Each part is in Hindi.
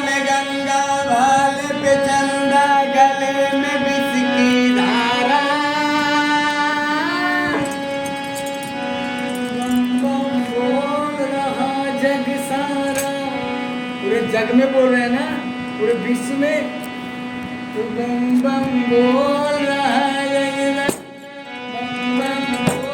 में गंगा भाल पे चंदा गले में विष की धारा बम बम बोल रहा जग सारा। पूरे जग में बोल रहे हैं ना, पूरे विश्व में तो बम बम बोल रहा है यही बम बम बोल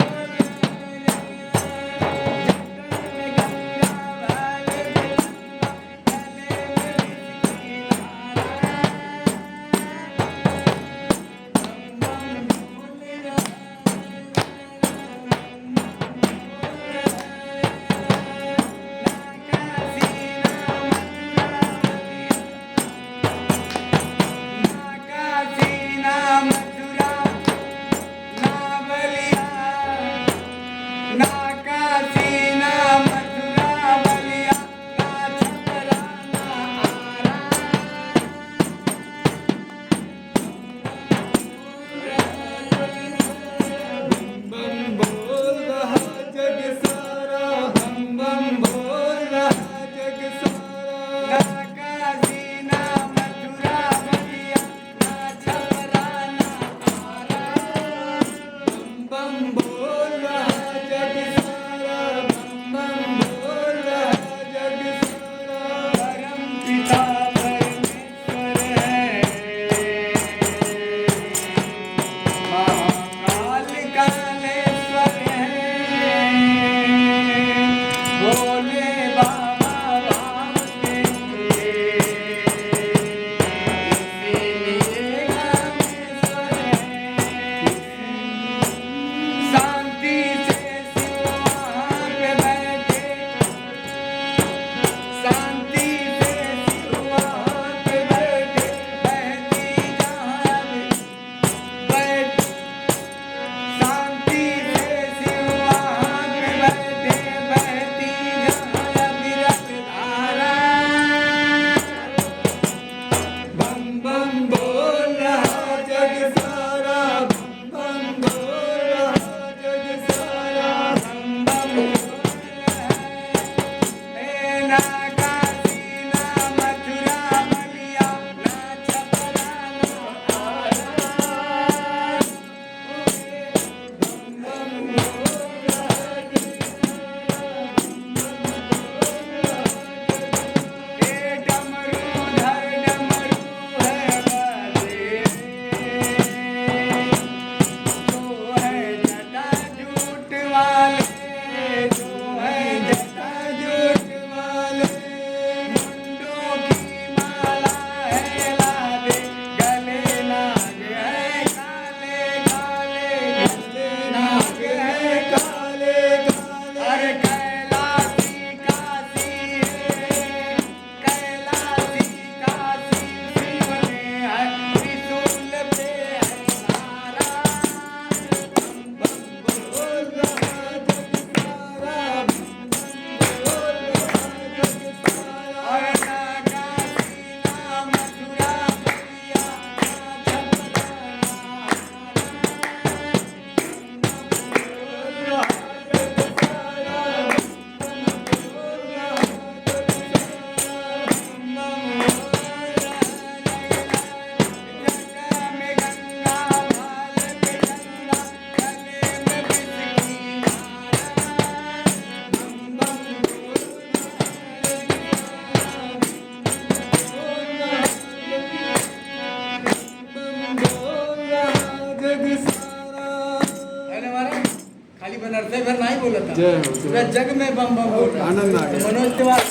नहीं बोला था। पूरा जग में बम बम बोल रहा आनंद आ गया। मनोज तिवारी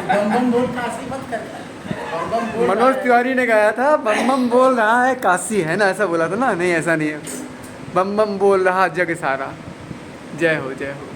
बम बम बोल काशी मत करता। मनोज तिवारी ने गाया था बम बम बोल रहा है काशी, है ना, ऐसा बोला था ना? नहीं, ऐसा नहीं है। बम बम बोल रहा जग सारा। जय हो जय हो।